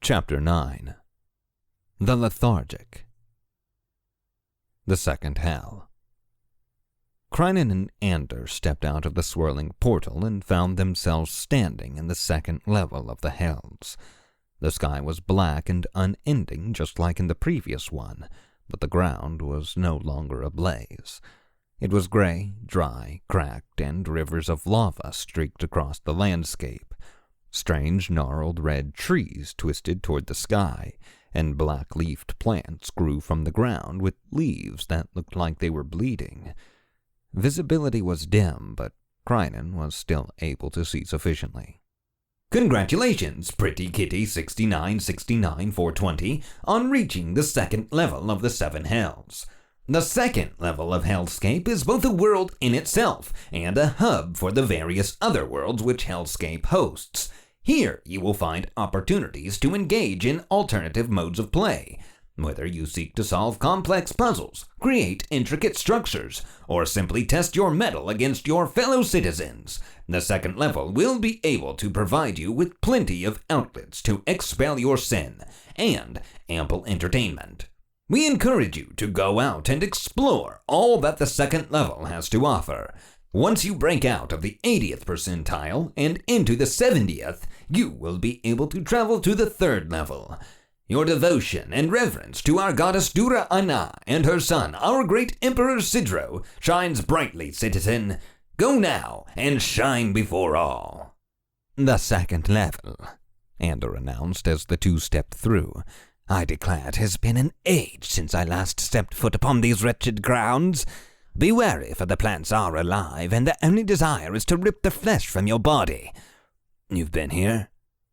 Chapter 9. The Lethargic. The Second Hell. Crinnan and Ander stepped out of the swirling portal and found themselves standing in the second level of the Hells. The sky was black and unending, just like in the previous one, but the ground was no longer ablaze. It was gray, dry, cracked, and rivers of lava streaked across the landscape. Strange, gnarled red trees twisted toward the sky, and black-leafed plants grew from the ground with leaves that looked like they were bleeding. Visibility was dim, but Crinnan was still able to see sufficiently. Congratulations, Pretty Kitty 6969420, on reaching the second level of the Seven Hells. The second level of Hellscape is both a world in itself and a hub for the various other worlds which Hellscape hosts. Here you will find opportunities to engage in alternative modes of play, whether you seek to solve complex puzzles, create intricate structures, or simply test your mettle against your fellow citizens. The second level will be able to provide you with plenty of outlets to expel your sin and ample entertainment. We encourage you to go out and explore all that the second level has to offer. Once you break out of the 80th percentile and into the 70th, you will be able to travel to the third level. Your devotion and reverence to our goddess Dura Ana and her son, our great Emperor Sidro, shines brightly, citizen. Go now and shine before all. The second level, Ander announced as the two stepped through. I declare it has been an age since I last stepped foot upon these wretched grounds. Be wary, for the plants are alive, and their only desire is to rip the flesh from your body. You've been here?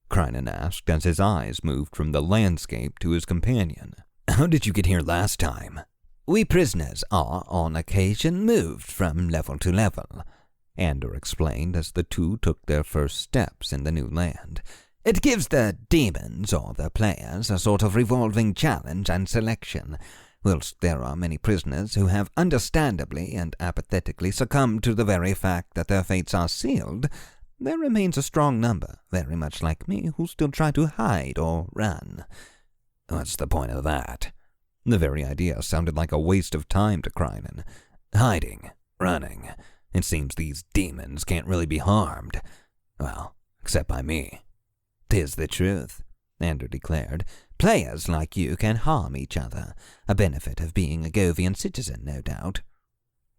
Crinnan asked as his eyes moved from the landscape to his companion. How did you get here last time? We prisoners are, on occasion, moved from level to level, Ander explained as the two took their first steps in the new land. It gives the demons, or the players, a sort of revolving challenge and selection. Whilst there are many prisoners who have understandably and apathetically succumbed to the very fact that their fates are sealed, there remains a strong number, very much like me, who still try to hide or run. What's the point of that? The very idea sounded like a waste of time to Crinnan. Hiding, running. It seems these demons can't really be harmed. Well, except by me. 'Tis the truth, Ander declared. Players like you can harm each other, a benefit of being a Govian citizen, no doubt.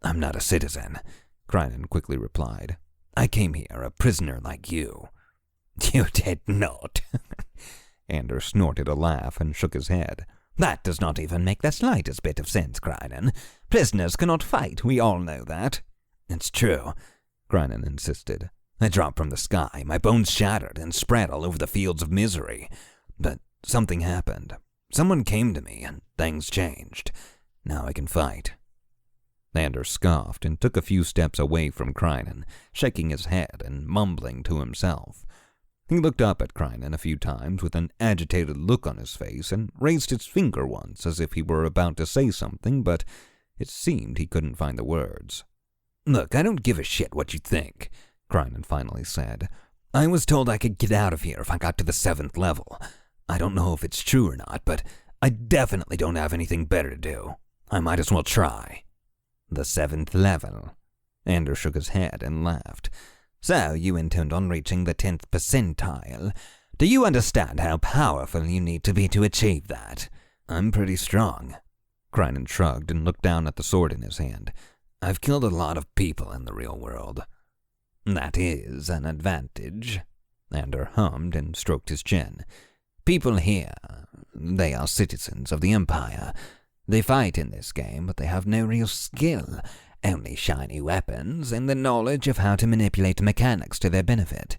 I'm not a citizen, Crinnan quickly replied. I came here a prisoner like you. You did not. Ander snorted a laugh and shook his head. That does not even make the slightest bit of sense, Crinnan. Prisoners cannot fight, we all know that. It's true, Crinnan insisted. I dropped from the sky, my bones shattered and spread all over the fields of misery. But something happened. Someone came to me, and things changed. Now I can fight. Ander scoffed and took a few steps away from Crinnan, shaking his head and mumbling to himself. He looked up at Crinnan a few times with an agitated look on his face and raised his finger once as if he were about to say something, but it seemed he couldn't find the words. Look, I don't give a shit what you think, Crinnan finally said. I was told I could get out of here if I got to the 7th level. I don't know if it's true or not, but I definitely don't have anything better to do. I might as well try. The 7th level? Ander shook his head and laughed. So you intend on reaching the 10th percentile. Do you understand how powerful you need to be to achieve that? I'm pretty strong. Crinnan shrugged and looked down at the sword in his hand. I've killed a lot of people in the real world. That is an advantage, Ander hummed and stroked his chin. People here, they are citizens of the Empire. They fight in this game, but they have no real skill, only shiny weapons and the knowledge of how to manipulate mechanics to their benefit.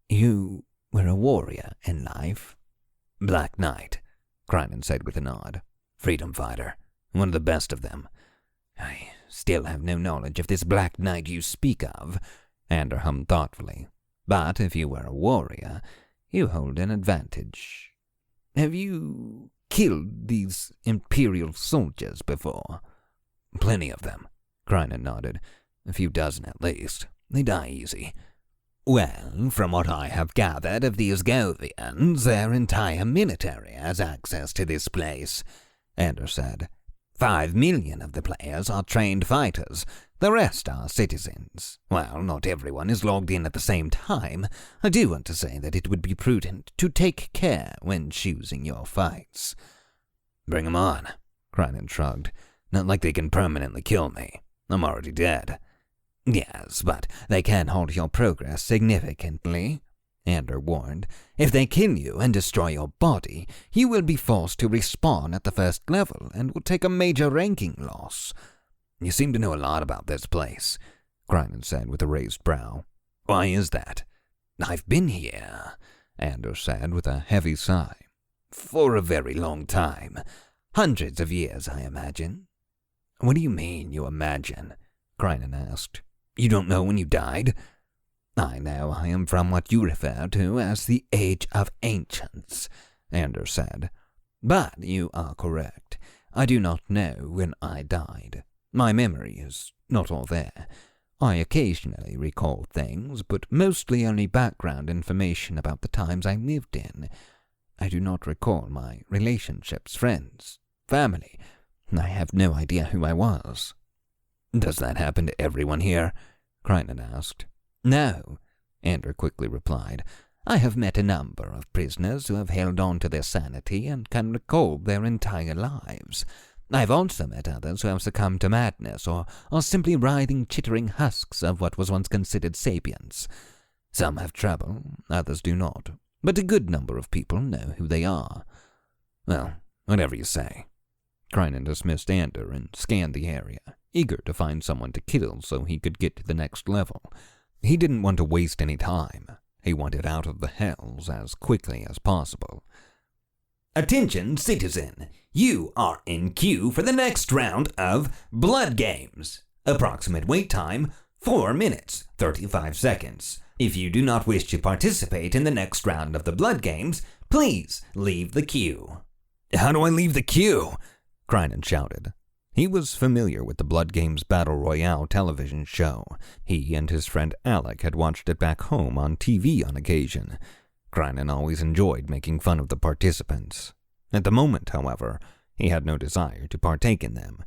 You were a warrior in life. Black Knight, Crinnan said with a nod. Freedom fighter, one of the best of them. I still have no knowledge of this Black Knight you speak of, Ander hummed thoughtfully. But if you were a warrior, you hold an advantage. Have you killed these Imperial soldiers before? Plenty of them, Crinnan nodded. A few dozen at least. They die easy. Well, from what I have gathered of these Govians, their entire military has access to this place, Ander said. 5 million of the players are trained fighters. The rest are citizens. While not everyone is logged in at the same time, I do want to say that it would be prudent to take care when choosing your fights. Bring 'em on, Crinnan shrugged. Not like they can permanently kill me. I'm already dead. Yes, but they can halt your progress significantly, Ander warned. If they kill you and destroy your body, you will be forced to respawn at the first level and will take a major ranking loss. You seem to know a lot about this place, Crinnan said with a raised brow. Why is that? I've been here, Ander said with a heavy sigh. For a very long time. Hundreds of years, I imagine. What do you mean, you imagine? Crinnan asked. You don't know when you died? I know I am from what you refer to as the Age of Ancients, Ander said. But you are correct. I do not know when I died. My memory is not all there. I occasionally recall things, but mostly only background information about the times I lived in. I do not recall my relationships, friends, family. I have no idea who I was. Does that happen to everyone here? Crinnan asked. No, Ander quickly replied. I have met a number of prisoners who have held on to their sanity and can recall their entire lives. I've also met others who have succumbed to madness or are simply writhing, chittering husks of what was once considered sapience. Some have trouble, others do not, but a good number of people know who they are. Well, whatever you say. Crinnan dismissed Ander and scanned the area, eager to find someone to kill so he could get to the next level. He didn't want to waste any time. He wanted out of the hells as quickly as possible. Attention, citizen. You are in queue for the next round of Blood Games. Approximate wait time, 4 minutes, 35 seconds. If you do not wish to participate in the next round of the Blood Games, please leave the queue. How do I leave the queue? Crinnan shouted. He was familiar with the Blood Games Battle Royale television show. He and his friend Alec had watched it back home on TV on occasion. Crinnan always enjoyed making fun of the participants. At the moment, however, he had no desire to partake in them.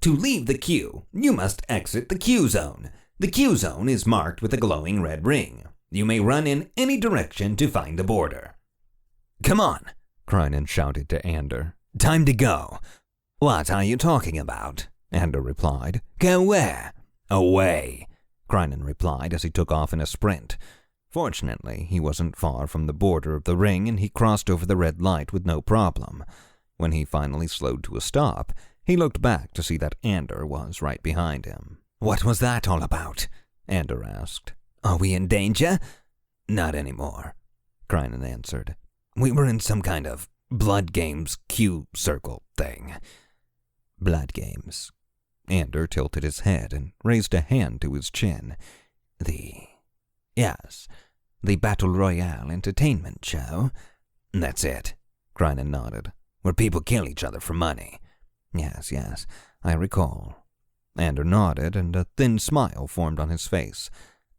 To leave the queue, you must exit the queue zone. The queue zone is marked with a glowing red ring. You may run in any direction to find a border. Come on, Crinnan shouted to Ander. Time to go. What are you talking about? Ander replied. Go where? Away, Crinnan replied as he took off in a sprint. Fortunately, he wasn't far from the border of the ring and he crossed over the red light with no problem. When he finally slowed to a stop, he looked back to see that Ander was right behind him. What was that all about? Ander asked. Are we in danger? Not anymore, Crinnan answered. We were in some kind of Blood Games queue circle thing. Blood Games. Ander tilted his head and raised a hand to his chin. Yes, the Battle Royale entertainment show. That's it, Crinnan nodded. Where people kill each other for money. Yes, I recall. Ander nodded and a thin smile formed on his face.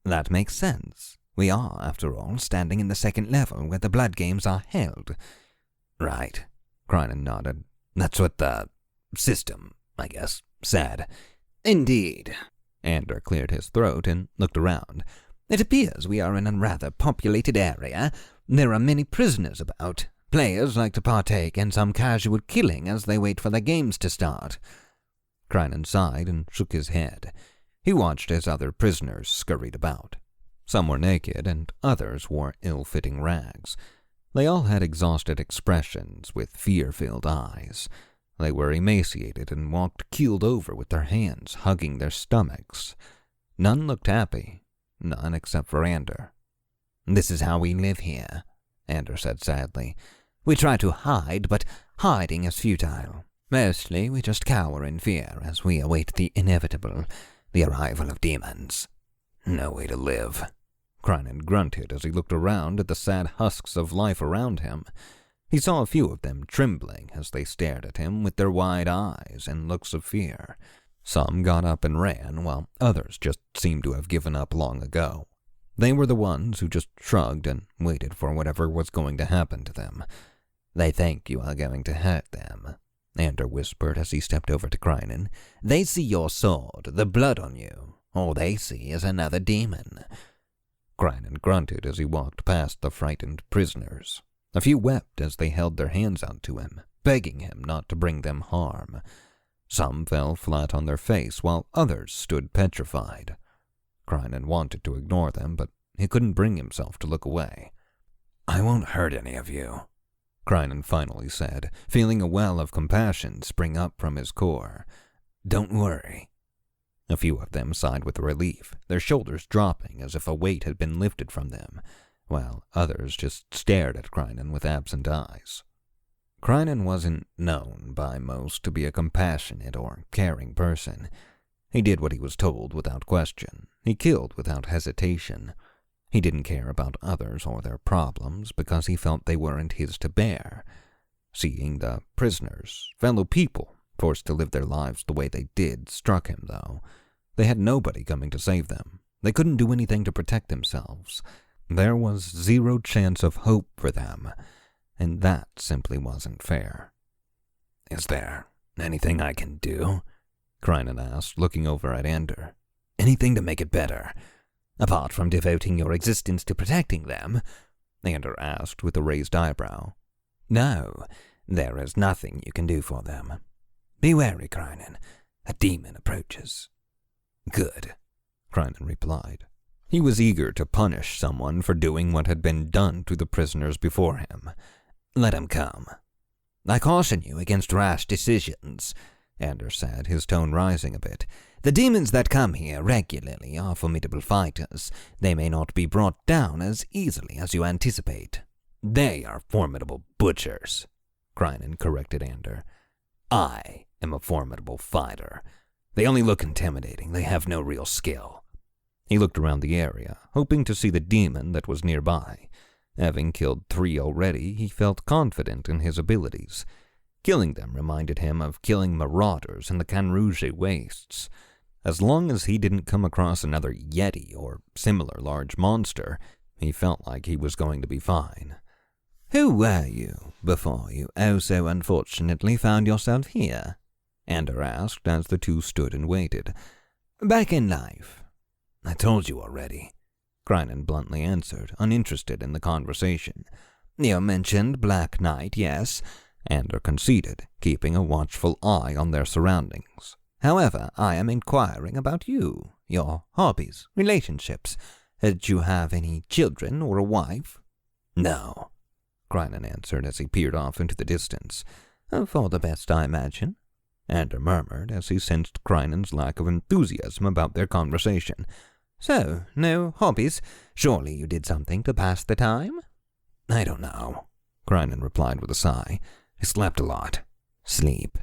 That makes sense. We are, after all, standing in the second level where the Blood Games are held. Right, Crinnan nodded. That's what the system, I guess, said. Indeed. Ander cleared his throat and looked around. It appears we are in a rather populated area. There are many prisoners about. Players like to partake in some casual killing as they wait for the games to start. Crinnan sighed and shook his head. He watched as other prisoners scurried about. Some were naked and others wore ill-fitting rags. They all had exhausted expressions with fear-filled eyes. They were emaciated and walked keeled over with their hands hugging their stomachs. None looked happy, none except for Ander. This is how we live here, Ander said sadly. We try to hide, but hiding is futile. Mostly we just cower in fear as we await the inevitable, the arrival of demons. No way to live. Crinnan grunted as he looked around at the sad husks of life around him. He saw a few of them trembling as they stared at him with their wide eyes and looks of fear. Some got up and ran, while others just seemed to have given up long ago. They were the ones who just shrugged and waited for whatever was going to happen to them. They think you are going to hurt them, Ander whispered as he stepped over to Crinnan. They see your sword, the blood on you. All they see is another demon. Crinnan grunted as he walked past the frightened prisoners. A few wept as they held their hands out to him, begging him not to bring them harm. Some fell flat on their face, while others stood petrified. Crinnan wanted to ignore them, but he couldn't bring himself to look away. I won't hurt any of you, Crinnan finally said, feeling a well of compassion spring up from his core. Don't worry. A few of them sighed with relief, their shoulders dropping as if a weight had been lifted from them, while others just stared at Crinnan with absent eyes. Crinnan wasn't known by most to be a compassionate or caring person. He did what he was told without question. He killed without hesitation. He didn't care about others or their problems because he felt they weren't his to bear. Seeing the prisoners, fellow people, forced to live their lives the way they did struck him, though. They had nobody coming to save them. They couldn't do anything to protect themselves. There was zero chance of hope for them, and that simply wasn't fair. Is there anything I can do? Crinnan asked, looking over at Ander. Anything to make it better? Apart from devoting your existence to protecting them? Ander asked with a raised eyebrow. No, there is nothing you can do for them. Be wary, Crinnan. A demon approaches. Good, Crinnan replied. He was eager to punish someone for doing what had been done to the prisoners before him. Let him come. I caution you against rash decisions, Ander said, his tone rising a bit. The demons that come here regularly are formidable fighters. They may not be brought down as easily as you anticipate. They are formidable butchers, Crinnan corrected Ander. I am a formidable fighter. They only look intimidating. They have no real skill. He looked around the area, hoping to see the demon that was nearby. Having killed 3 already, he felt confident in his abilities. Killing them reminded him of killing marauders in the Canrouge wastes. As long as he didn't come across another yeti or similar large monster, he felt like he was going to be fine. Who were you before you so unfortunately found yourself here? Ander asked as the two stood and waited. Back in life. I told you already, Crinnan bluntly answered, uninterested in the conversation. You mentioned Black Knight, yes, Ander conceded, keeping a watchful eye on their surroundings. However, I am inquiring about you, your hobbies, relationships. Did you have any children or a wife? No, Crinnan answered as he peered off into the distance. For the best, I imagine, Ander murmured as he sensed Crinnan's lack of enthusiasm about their conversation. So, no hobbies? Surely you did something to pass the time? I don't know, Crinnan replied with a sigh. I slept a lot. Sleep,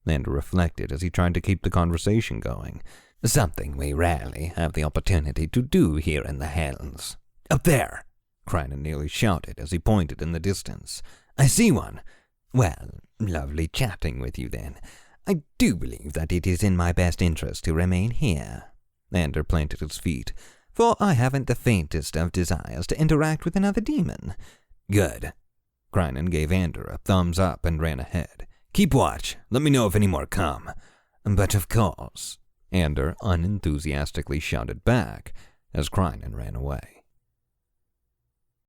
Ander reflected as he tried to keep the conversation going. Something we rarely have the opportunity to do here in the Hells. Up there, Crinnan nearly shouted as he pointed in the distance. I see one. Well, lovely chatting with you then. I do believe that it is in my best interest to remain here. Ander planted his feet. For I haven't the faintest of desires to interact with another demon. Good. Crinnan gave Ander a thumbs up and ran ahead. Keep watch. Let me know if any more come. But of course, Ander unenthusiastically shouted back as Crinnan ran away.